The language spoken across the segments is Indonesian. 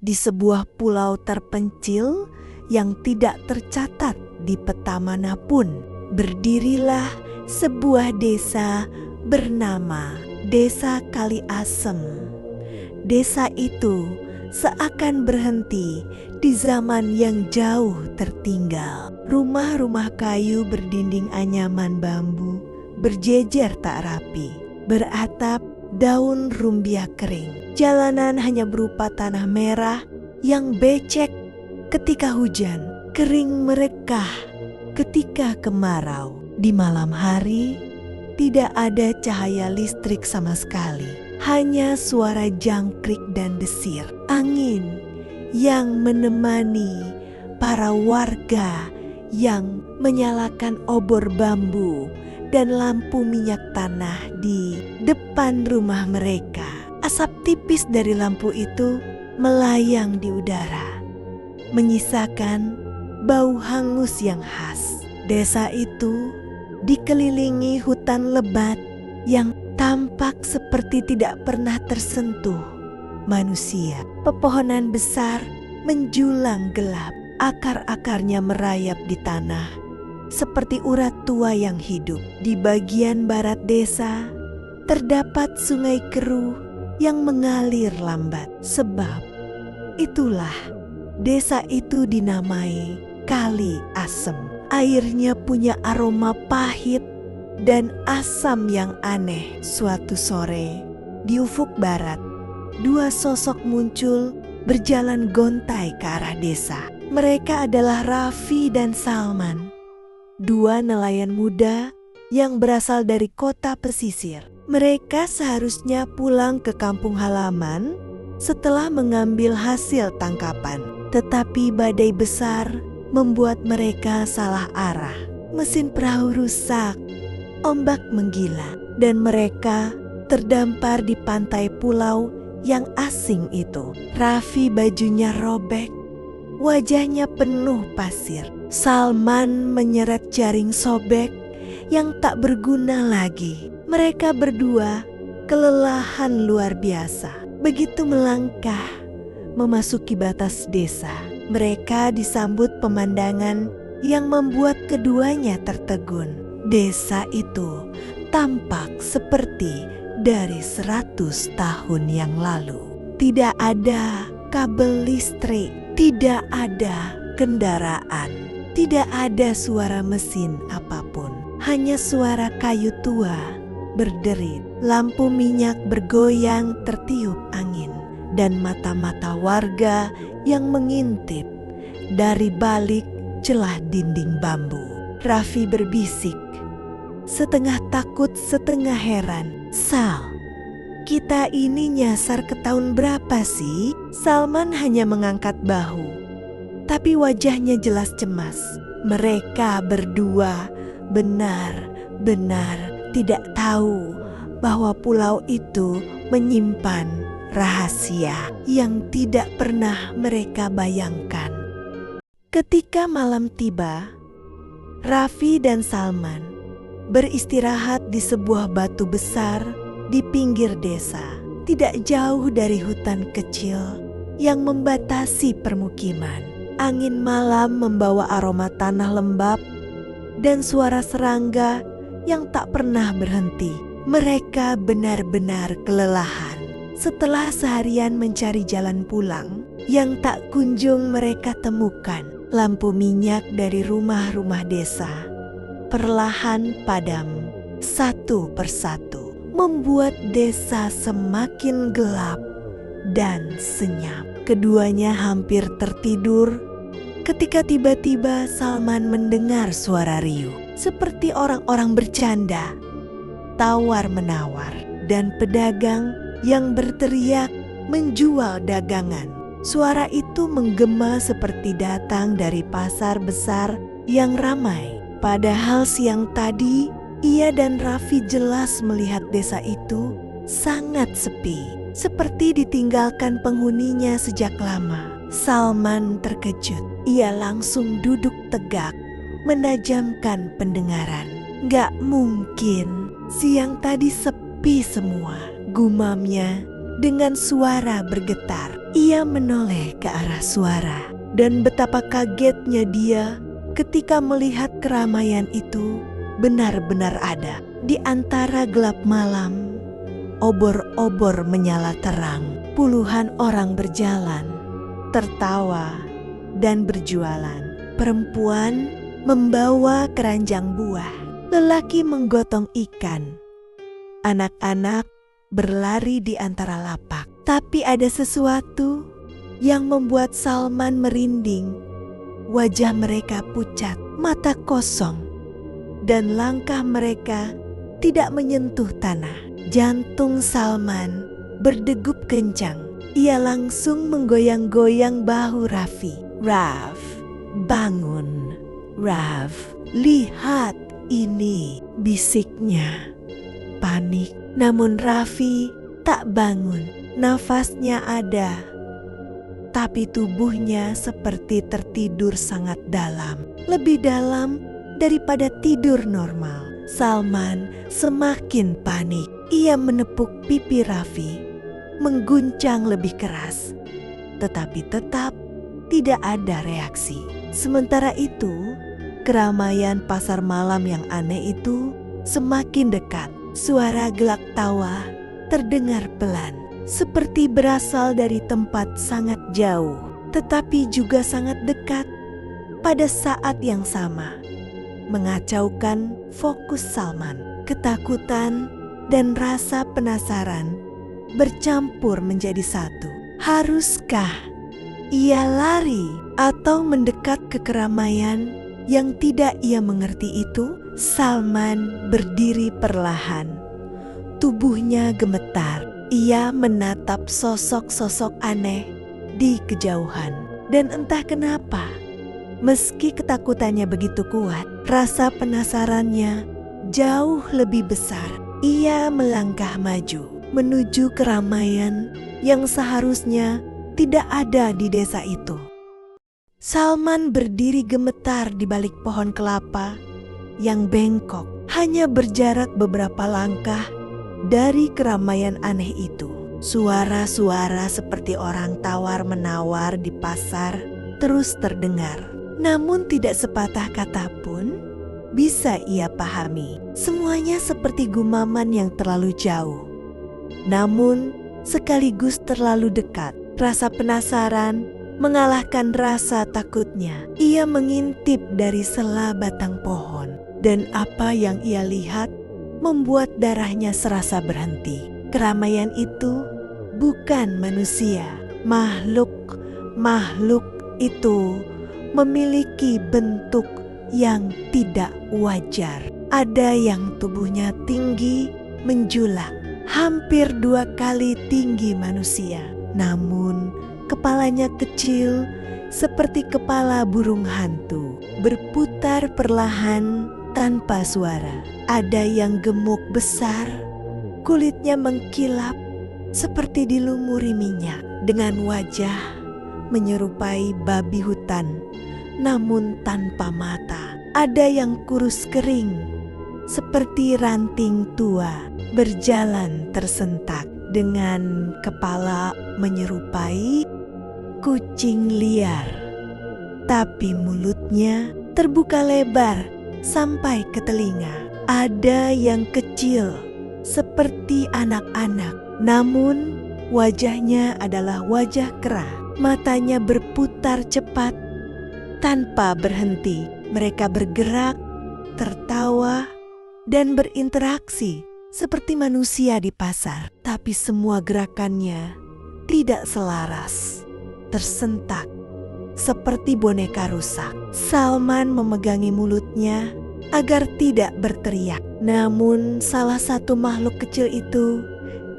di sebuah pulau terpencil yang tidak tercatat di peta manapun, berdirilah sebuah desa bernama Desa Kali Asem. Desa itu seakan berhenti di zaman yang jauh tertinggal. Rumah-rumah kayu berdinding anyaman bambu berjejer tak rapi, beratap daun rumbia kering. Jalanan hanya berupa tanah merah yang becek ketika hujan, kering merekah ketika kemarau. Di malam hari, tidak ada cahaya listrik sama sekali. Hanya suara jangkrik dan desir angin yang menemani para warga yang menyalakan obor bambu dan lampu minyak tanah di depan rumah mereka. Asap tipis dari lampu itu melayang di udara, menyisakan bau hangus yang khas. Desa itu dikelilingi hutan lebat yang tampak seperti tidak pernah tersentuh manusia. Pepohonan besar menjulang gelap, akar-akarnya merayap di tanah seperti urat tua yang hidup. Di bagian barat desa terdapat sungai keruh yang mengalir lambat. Sebab itulah desa itu dinamai Kali Asem. Airnya punya aroma pahit dan asam yang aneh. Suatu sore, di ufuk barat, dua sosok muncul berjalan gontai ke arah desa. Mereka adalah Raffi dan Salman, dua nelayan muda yang berasal dari kota pesisir. Mereka seharusnya pulang ke kampung halaman setelah mengambil hasil tangkapan. Tetapi badai besar membuat mereka salah arah. Mesin perahu rusak, ombak menggila, dan mereka terdampar di pantai pulau yang asing itu. Raffi bajunya robek, wajahnya penuh pasir. Salman menyeret jaring sobek yang tak berguna lagi. Mereka berdua kelelahan luar biasa. Begitu melangkah memasuki batas desa, mereka disambut pemandangan yang membuat keduanya tertegun. Desa itu tampak seperti dari 100 tahun yang lalu. Tidak ada kabel listrik, tidak ada kendaraan, tidak ada suara mesin apapun. Hanya suara kayu tua berderit, lampu minyak bergoyang tertiup angin, dan mata-mata warga yang mengintip dari balik celah dinding bambu. Raffi berbisik, setengah takut setengah heran, "Sal, kita ini nyasar ke tahun berapa sih?" Salman hanya mengangkat bahu, tapi wajahnya jelas cemas. Mereka berdua benar-benar tidak tahu bahwa pulau itu menyimpan rahasia yang tidak pernah mereka bayangkan. Ketika malam tiba, Raffi dan Salman beristirahat di sebuah batu besar di pinggir desa, tidak jauh dari hutan kecil yang membatasi permukiman. Angin malam membawa aroma tanah lembab dan suara serangga yang tak pernah berhenti. Mereka benar-benar kelelahan. Setelah seharian mencari jalan pulang yang tak kunjung mereka temukan, lampu minyak dari rumah-rumah desa perlahan padam satu persatu, membuat desa semakin gelap dan senyap. Keduanya hampir tertidur ketika tiba-tiba Salman mendengar suara riuh, seperti orang-orang bercanda, tawar-menawar, dan pedagang yang berteriak menjual dagangan. Suara itu menggema seperti datang dari pasar besar yang ramai. Padahal siang tadi ia dan Raffi jelas melihat desa itu sangat sepi, seperti ditinggalkan penghuninya sejak lama. Salman terkejut. Ia langsung duduk tegak, menajamkan pendengaran. "Gak mungkin, siang tadi sepi semua," gumamnya dengan suara bergetar. Ia menoleh ke arah suara, dan betapa kagetnya dia ketika melihat keramaian itu benar-benar ada. Di antara gelap malam, obor-obor menyala terang. Puluhan orang berjalan, tertawa, dan berjualan. Perempuan membawa keranjang buah, lelaki menggotong ikan, anak-anak berlari di antara lapak. Tapi ada sesuatu yang membuat Salman merinding. Wajah mereka pucat, mata kosong, dan langkah mereka tidak menyentuh tanah. Jantung Salman berdegup kencang. Ia langsung menggoyang-goyang bahu Raffi. "Raf, bangun. Raf, lihat ini," bisiknya. Panik, namun Raffi tak bangun. Nafasnya ada, tapi tubuhnya seperti tertidur sangat dalam. Lebih dalam daripada tidur normal. Salman semakin panik. Ia menepuk pipi Raffi, mengguncang lebih keras, tetapi tetap tidak ada reaksi. Sementara itu, keramaian pasar malam yang aneh itu semakin dekat. Suara gelak tawa terdengar pelan, seperti berasal dari tempat sangat jauh, tetapi juga sangat dekat. Pada saat yang sama, mengacaukan fokus Salman. Ketakutan dan rasa penasaran bercampur menjadi satu. Haruskah ia lari atau mendekat ke keramaian yang tidak ia mengerti itu? Salman berdiri perlahan. Tubuhnya gemetar. Ia menatap sosok-sosok aneh di kejauhan. Dan entah kenapa, meski ketakutannya begitu kuat, rasa penasarannya jauh lebih besar. Ia melangkah maju menuju keramaian yang seharusnya tidak ada di desa itu. Salman berdiri gemetar di balik pohon kelapa yang bengkok, hanya berjarak beberapa langkah dari keramaian aneh itu. Suara-suara seperti orang tawar-menawar di pasar terus terdengar, namun tidak sepatah kata pun bisa ia pahami. Semuanya seperti gumaman yang terlalu jauh, namun sekaligus terlalu dekat. Rasa penasaran mengalahkan rasa takutnya. Ia mengintip dari sela batang pohon, dan apa yang ia lihat membuat darahnya serasa berhenti. Keramaian itu bukan manusia. Makhluk itu memiliki bentuk yang tidak wajar. Ada yang tubuhnya tinggi menjulang, hampir 2 kali tinggi manusia. Namun kepalanya kecil seperti kepala burung hantu, berputar perlahan tanpa suara. Ada yang gemuk besar, kulitnya mengkilap seperti dilumuri minyak, dengan wajah menyerupai babi hutan namun tanpa mata. Ada yang kurus kering seperti ranting tua, berjalan tersentak, dengan kepala menyerupai kucing liar, tapi mulutnya terbuka lebar sampai ke telinga. Ada yang kecil seperti anak-anak, namun wajahnya adalah wajah kera. Matanya berputar cepat tanpa berhenti. Mereka bergerak, tertawa, dan berinteraksi seperti manusia di pasar. Tapi semua gerakannya tidak selaras, tersentak seperti boneka rusak. Salman memegangi mulutnya agar tidak berteriak. Namun salah satu makhluk kecil itu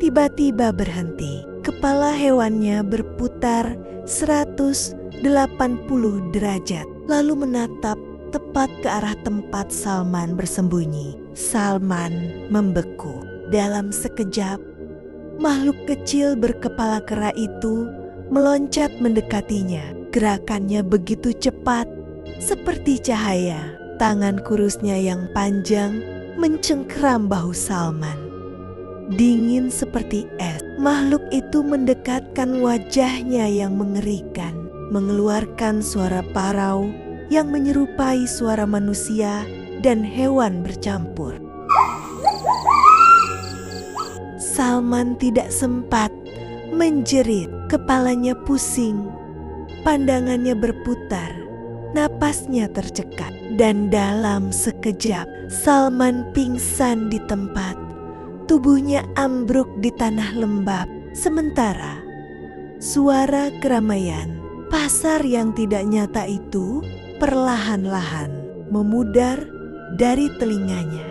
tiba-tiba berhenti. Kepala hewannya berputar 180 derajat, lalu menatap tepat ke arah tempat Salman bersembunyi. Salman membeku. Dalam sekejap, makhluk kecil berkepala kera itu meloncat mendekatinya. Gerakannya begitu cepat, seperti cahaya. Tangan kurusnya yang panjang mencengkeram bahu Salman, dingin seperti es. Makhluk itu mendekatkan wajahnya yang mengerikan, mengeluarkan suara parau yang menyerupai suara manusia dan hewan bercampur. Salman tidak sempat menjerit, kepalanya pusing, pandangannya berputar, napasnya tercekat, dan dalam sekejap Salman pingsan di tempat. Tubuhnya ambruk di tanah lembab. Sementara suara keramaian pasar yang tidak nyata itu perlahan-lahan memudar dari telinganya.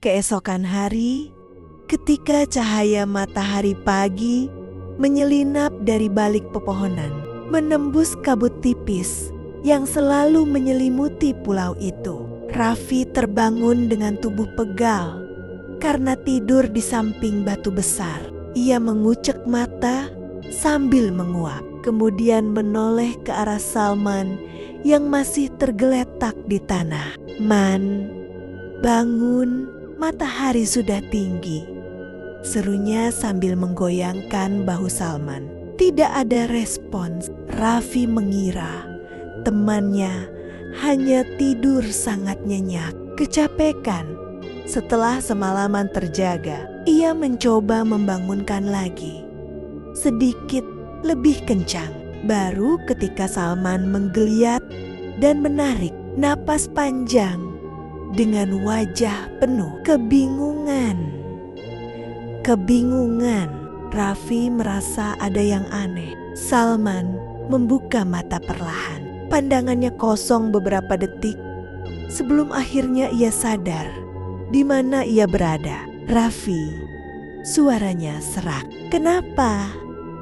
Keesokan hari, ketika cahaya matahari pagi menyelinap dari balik pepohonan, menembus kabut tipis yang selalu menyelimuti pulau itu, Raffi terbangun dengan tubuh pegal karena tidur di samping batu besar. Ia mengucek mata sambil menguap, kemudian menoleh ke arah Salman yang masih tergeletak di tanah. "Man, bangun, matahari sudah tinggi," serunya sambil menggoyangkan bahu Salman. Tidak ada respons. Raffi mengira temannya hanya tidur sangat nyenyak, kecapekan. Setelah semalaman terjaga, ia mencoba membangunkan lagi, sedikit lebih kencang. Baru ketika Salman menggeliat dan menarik napas panjang dengan wajah penuh kebingungan. Raffi merasa ada yang aneh. Salman membuka mata perlahan. Pandangannya kosong beberapa detik sebelum akhirnya ia sadar di mana ia berada. "Raffi," suaranya serak. "Kenapa?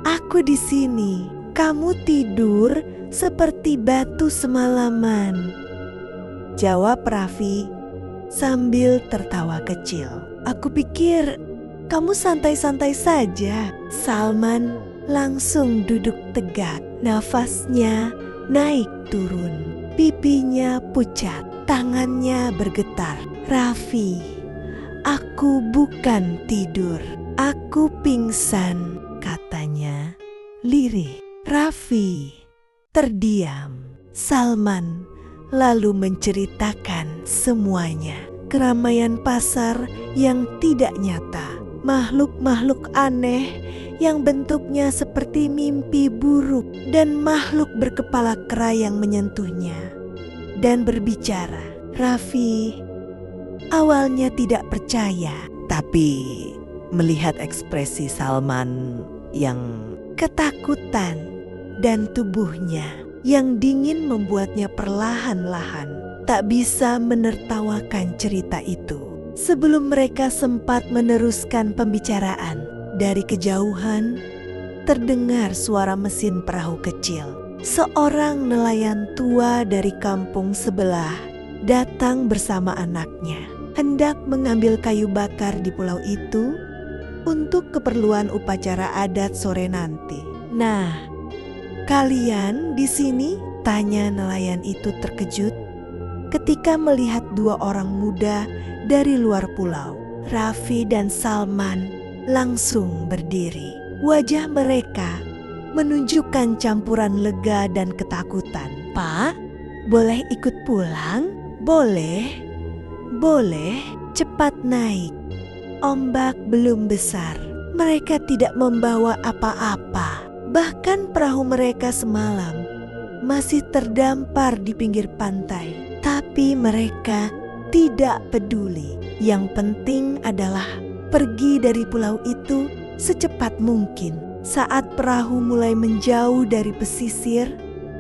Aku di sini. Kamu tidur seperti batu semalaman," jawab Raffi sambil tertawa kecil. "Aku pikir kamu santai-santai saja." Salman langsung duduk tegak, nafasnya naik turun, pipinya pucat, tangannya bergetar. "Raffi, aku bukan tidur, aku pingsan," katanya lirih. Raffi terdiam. Salman lalu menceritakan semuanya. Keramaian pasar yang tidak nyata, makhluk-makhluk aneh yang bentuknya seperti mimpi buruk, dan makhluk berkepala kera yang menyentuhnya dan berbicara. Raffi awalnya tidak percaya, tapi melihat ekspresi Salman yang ketakutan dan tubuhnya yang dingin membuatnya perlahan-lahan tak bisa menertawakan cerita itu. Sebelum mereka sempat meneruskan pembicaraan, dari kejauhan terdengar suara mesin perahu kecil. Seorang nelayan tua dari kampung sebelah datang bersama anaknya, hendak mengambil kayu bakar di pulau itu untuk keperluan upacara adat sore nanti. "Nah, kalian di sini?" tanya nelayan itu terkejut ketika melihat dua orang muda dari luar pulau. Raffi dan Salman langsung berdiri. Wajah mereka menunjukkan campuran lega dan ketakutan. "Pak, boleh ikut pulang?" "Boleh, boleh, cepat naik. Ombak belum besar." Mereka tidak membawa apa-apa. Bahkan perahu mereka semalam masih terdampar di pinggir pantai. Tapi mereka tidak peduli. Yang penting adalah pergi dari pulau itu secepat mungkin. Saat perahu mulai menjauh dari pesisir,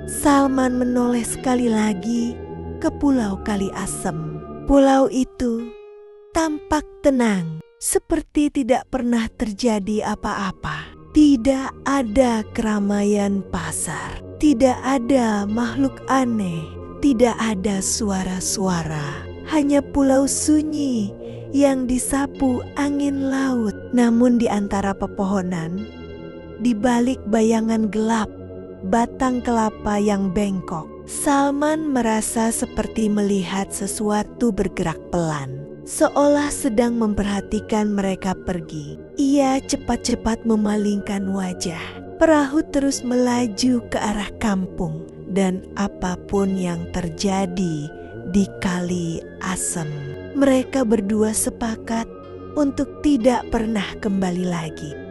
Salman menoleh sekali lagi ke Pulau Kali Asem. Pulau itu tampak tenang, seperti tidak pernah terjadi apa-apa. Tidak ada keramaian pasar, tidak ada makhluk aneh, tidak ada suara-suara. Hanya pulau sunyi yang disapu angin laut. Namun di antara pepohonan, di balik bayangan gelap batang kelapa yang bengkok, Salman merasa seperti melihat sesuatu bergerak pelan. Seolah sedang memperhatikan mereka pergi, ia cepat-cepat memalingkan wajah. Perahu terus melaju ke arah kampung, dan apapun yang terjadi di Kali Asem, mereka berdua sepakat untuk tidak pernah kembali lagi.